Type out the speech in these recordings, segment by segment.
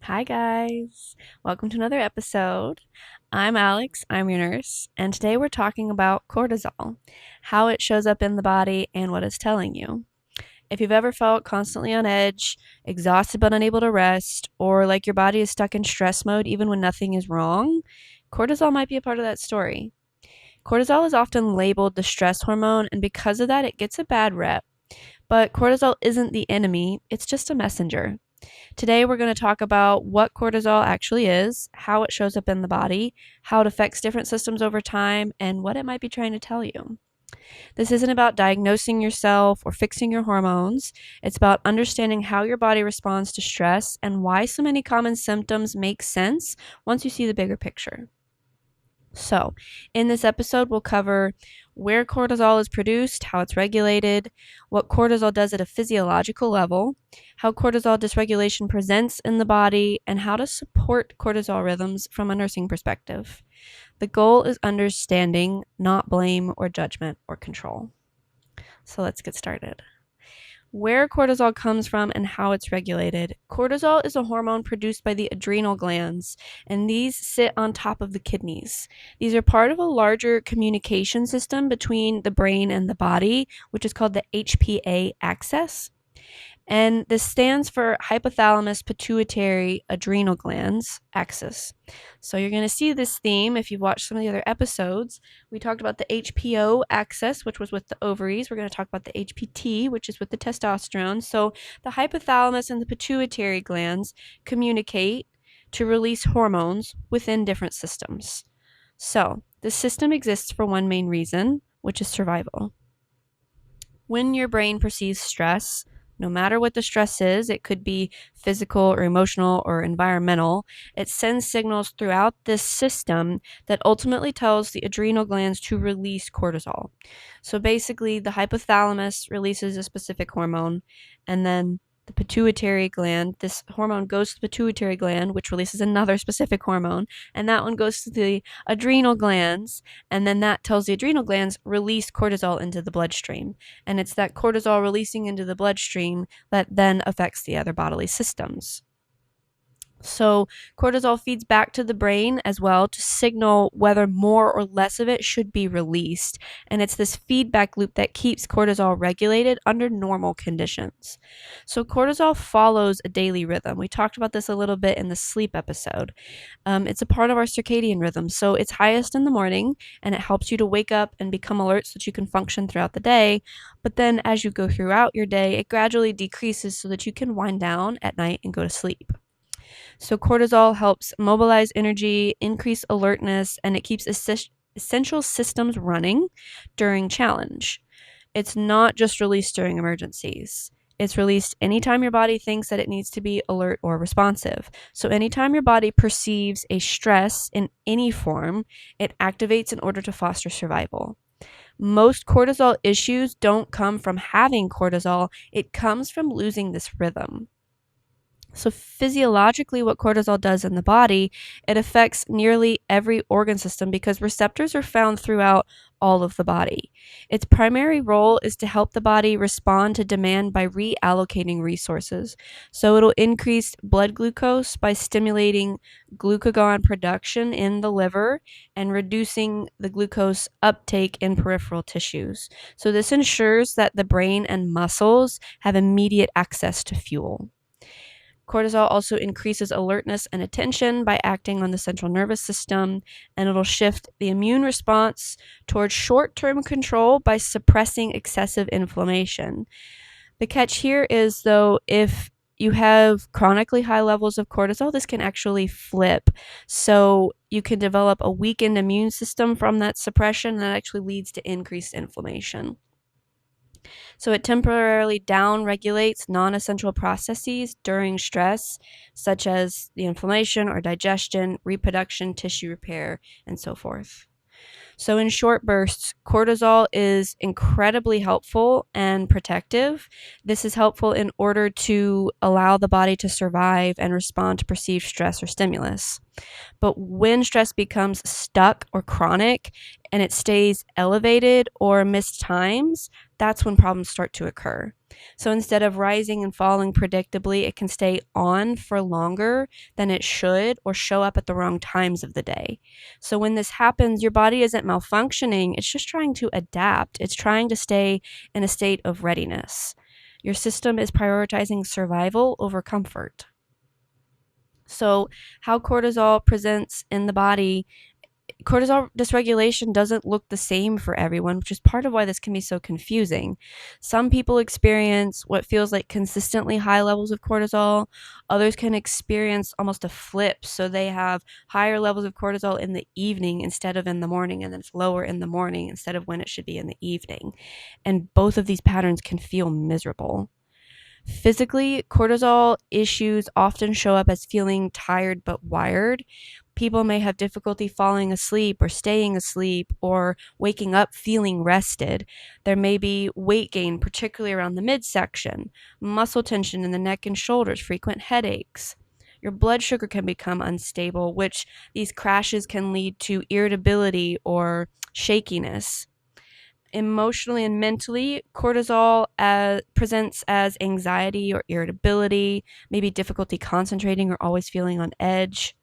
Hi, guys. Welcome to another episode. I'm Alex, I'm your nurse, and today we're talking about cortisol, how it shows up in the body, and what it's telling you. If you've ever felt constantly on edge, exhausted but unable to rest, or like your body is stuck in stress mode even when nothing is wrong, cortisol might be a part of that story. Cortisol is often labeled the stress hormone, and because of that, it gets a bad rep. But cortisol isn't the enemy, it's just a messenger. Today, we're going to talk about what cortisol actually is, how it shows up in the body, how it affects different systems over time, and what it might be trying to tell you. This isn't about diagnosing yourself or fixing your hormones. It's about understanding how your body responds to stress and why so many common symptoms make sense once you see the bigger picture. So, in this episode, we'll cover where cortisol is produced, how it's regulated, what cortisol does at a physiological level, how cortisol dysregulation presents in the body, and how to support cortisol rhythms from a nursing perspective. The goal is understanding, not blame or judgment or control. So, let's get started. Where cortisol comes from and how it's regulated. Cortisol is a hormone produced by the adrenal glands, and these sit on top of the kidneys. These are part of a larger communication system between the brain and the body, which is called the HPA axis. And this stands for hypothalamus pituitary adrenal glands axis. So you're going to see this theme if you've watched some of the other episodes. We talked about the HPO axis, which was with the ovaries. We're going to talk about the HPT, which is with the testosterone. So the hypothalamus and the pituitary glands communicate to release hormones within different systems. So the system exists for one main reason, which is survival. When your brain perceives stress, no matter what the stress is, it could be physical or emotional or environmental, it sends signals throughout this system that ultimately tells the adrenal glands to release cortisol. So basically, the hypothalamus releases a specific hormone, and then the pituitary gland, this hormone goes to the pituitary gland, which releases another specific hormone, and that one goes to the adrenal glands, and then that tells the adrenal glands release cortisol into the bloodstream. And it's that cortisol releasing into the bloodstream that then affects the other bodily systems. So cortisol feeds back to the brain as well to signal whether more or less of it should be released. And it's this feedback loop that keeps cortisol regulated under normal conditions. So cortisol follows a daily rhythm. We talked about this a little bit in the sleep episode. It's a part of our circadian rhythm. So it's highest in the morning and it helps you to wake up and become alert so that you can function throughout the day. But then as you go throughout your day, it gradually decreases so that you can wind down at night and go to sleep. So cortisol helps mobilize energy, increase alertness, and it keeps essential systems running during challenge. It's not just released during emergencies. It's released anytime your body thinks that it needs to be alert or responsive. So anytime your body perceives a stress in any form, it activates in order to foster survival. Most cortisol issues don't come from having cortisol, it comes from losing this rhythm. So physiologically, what cortisol does in the body, it affects nearly every organ system because receptors are found throughout all of the body. Its primary role is to help the body respond to demand by reallocating resources. So it'll increase blood glucose by stimulating glucagon production in the liver and reducing the glucose uptake in peripheral tissues. So this ensures that the brain and muscles have immediate access to fuel. Cortisol also increases alertness and attention by acting on the central nervous system, and it'll shift the immune response towards short-term control by suppressing excessive inflammation. The catch here is, though, if you have chronically high levels of cortisol, this can actually flip. So you can develop a weakened immune system from that suppression that actually leads to increased inflammation. So it temporarily down-regulates non-essential processes during stress, such as the inflammation or digestion, reproduction, tissue repair, and so forth. So in short bursts, cortisol is incredibly helpful and protective. This is helpful in order to allow the body to survive and respond to perceived stress or stimulus. But when stress becomes stuck or chronic and it stays elevated or missed times, that's when problems start to occur. So instead of rising and falling predictably, it can stay on for longer than it should or show up at the wrong times of the day. So when this happens, your body isn't malfunctioning, it's just trying to adapt. It's trying to stay in a state of readiness. Your system is prioritizing survival over comfort. So how cortisol presents in the body, cortisol dysregulation doesn't look the same for everyone, which is part of why this can be so confusing. Some people experience what feels like consistently high levels of cortisol. Others can experience almost a flip. So they have higher levels of cortisol in the evening instead of in the morning, and then it's lower in the morning instead of when it should be in the evening. And both of these patterns can feel miserable. Physically, cortisol issues often show up as feeling tired but wired. People may have difficulty falling asleep or staying asleep or waking up feeling rested. There may be weight gain, particularly around the midsection, muscle tension in the neck and shoulders, frequent headaches. Your blood sugar can become unstable, which these crashes can lead to irritability or shakiness. Emotionally and mentally, cortisol presents as anxiety or irritability, maybe difficulty concentrating or always feeling on edge.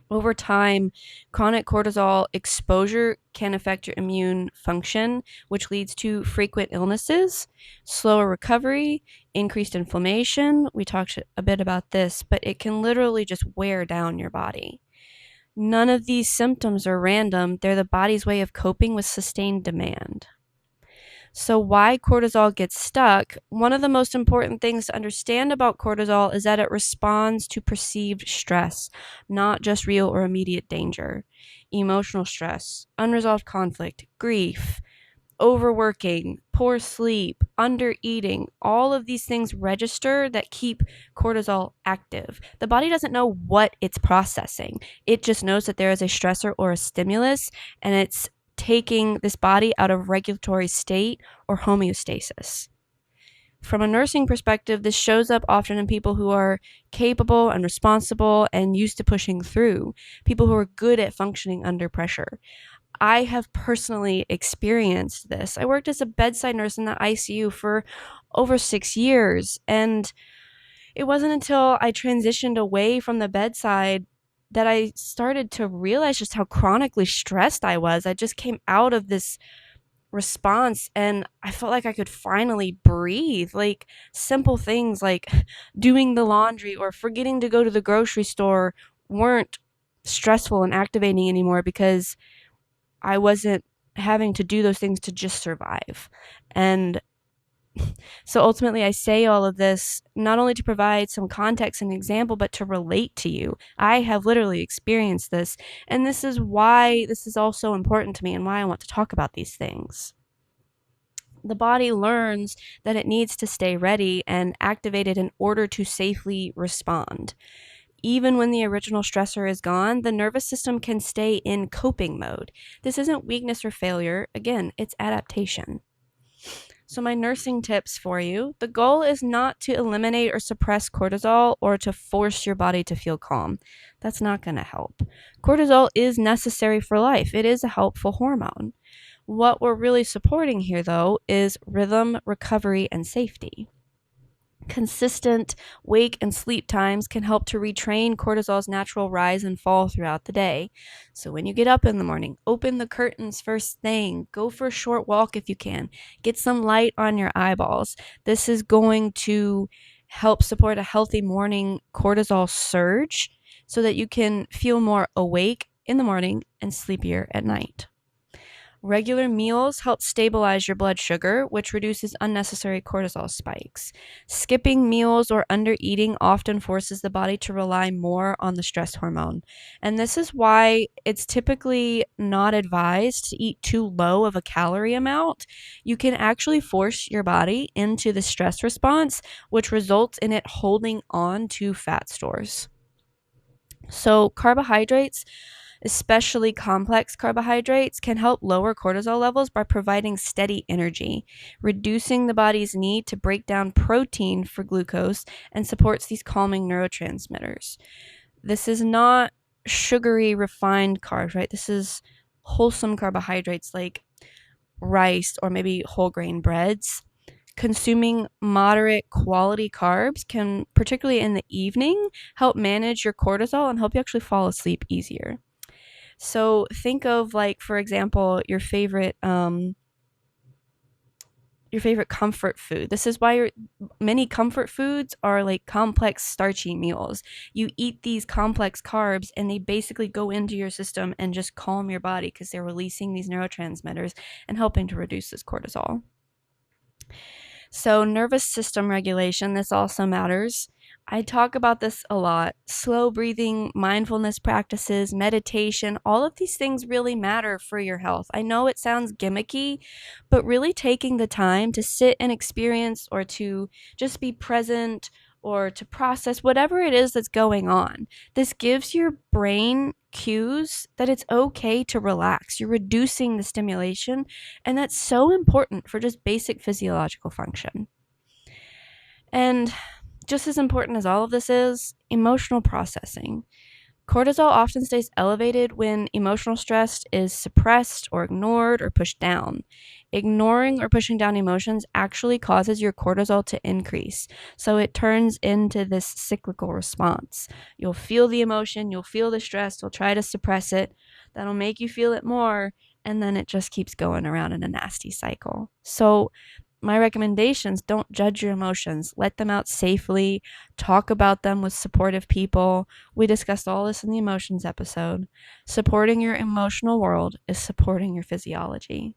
Over time, chronic cortisol exposure can affect your immune function, which leads to frequent illnesses, slower recovery, increased inflammation. We talked a bit about this, but it can literally just wear down your body. None of these symptoms are random. They're the body's way of coping with sustained demand. So why cortisol gets stuck? One of the most important things to understand about cortisol is that it responds to perceived stress, not just real or immediate danger. Emotional stress, unresolved conflict, grief, overworking, poor sleep, undereating, all of these things register that keep cortisol active. The body doesn't know what it's processing. It just knows that there is a stressor or a stimulus, and it's taking this body out of regulatory state or homeostasis. From a nursing perspective, this shows up often in people who are capable and responsible and used to pushing through, people who are good at functioning under pressure. I have personally experienced this. I worked as a bedside nurse in the ICU for over 6 years, and it wasn't until I transitioned away from the bedside that I started to realize just how chronically stressed I was. I just came out of this response and I felt like I could finally breathe. Like simple things like doing the laundry or forgetting to go to the grocery store weren't stressful and activating anymore because I wasn't having to do those things to just survive. And so ultimately, I say all of this not only to provide some context and example, but to relate to you. I have literally experienced this, and this is why this is all so important to me and why I want to talk about these things. The body learns that it needs to stay ready and activated in order to safely respond. Even when the original stressor is gone, the nervous system can stay in coping mode. This isn't weakness or failure. Again, it's adaptation. So my nursing tips for you, the goal is not to eliminate or suppress cortisol or to force your body to feel calm. That's not going to help. Cortisol is necessary for life. It is a helpful hormone. What we're really supporting here, though, is rhythm, recovery, and safety. Consistent wake and sleep times can help to retrain cortisol's natural rise and fall throughout the day. So when you get up in the morning, open the curtains first thing, go for a short walk if you can, get some light on your eyeballs. This is going to help support a healthy morning cortisol surge so that you can feel more awake in the morning and sleepier at night. Regular meals help stabilize your blood sugar, which reduces unnecessary cortisol spikes. Skipping meals or undereating often forces the body to rely more on the stress hormone. And this is why it's typically not advised to eat too low of a calorie amount. You can actually force your body into the stress response, which results in it holding on to fat stores. So carbohydrates, especially complex carbohydrates, can help lower cortisol levels by providing steady energy, reducing the body's need to break down protein for glucose, and supports these calming neurotransmitters. This is not sugary, refined carbs, right? This is wholesome carbohydrates like rice or maybe whole grain breads. Consuming moderate quality carbs can, particularly in the evening, help manage your cortisol and help you actually fall asleep easier. So think of, like, for example, your favorite comfort food. This is why many comfort foods are like complex starchy meals. You eat these complex carbs and they basically go into your system and just calm your body because they're releasing these neurotransmitters and helping to reduce this cortisol. So nervous system regulation, this also matters. I talk about this a lot. Slow breathing, mindfulness practices, meditation, all of these things really matter for your health. I know it sounds gimmicky, but really taking the time to sit and experience, or to just be present, or to process whatever it is that's going on. This gives your brain cues that it's okay to relax. You're reducing the stimulation, and that's so important for just basic physiological function. And just as important as all of this is, emotional processing. Cortisol often stays elevated when emotional stress is suppressed or ignored or pushed down. Ignoring or pushing down emotions actually causes your cortisol to increase. So it turns into this cyclical response. You'll feel the emotion, you'll feel the stress, you'll try to suppress it. That'll make you feel it more, and then it just keeps going around in a nasty cycle. So my recommendations: don't judge your emotions. Let them out safely. Talk about them with supportive people. We discussed all this in the emotions episode. Supporting your emotional world is supporting your physiology.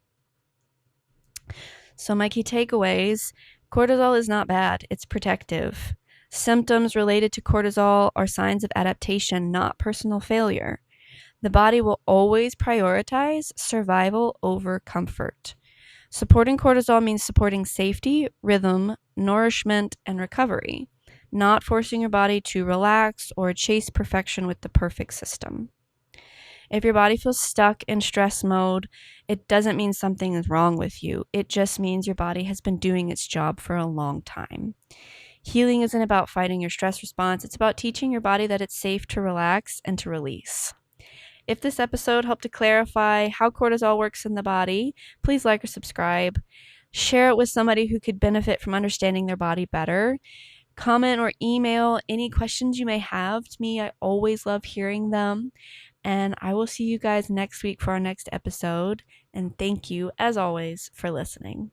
So my key takeaways: cortisol is not bad. It's protective. Symptoms related to cortisol are signs of adaptation, not personal failure. The body will always prioritize survival over comfort. Supporting cortisol means supporting safety, rhythm, nourishment, and recovery, not forcing your body to relax or chase perfection with the perfect system. If your body feels stuck in stress mode, it doesn't mean something is wrong with you. It just means your body has been doing its job for a long time. Healing isn't about fighting your stress response. It's about teaching your body that it's safe to relax and to release. If this episode helped to clarify how cortisol works in the body, please like or subscribe. Share it with somebody who could benefit from understanding their body better. Comment or email any questions you may have to me. I always love hearing them. And I will see you guys next week for our next episode. And thank you, as always, for listening.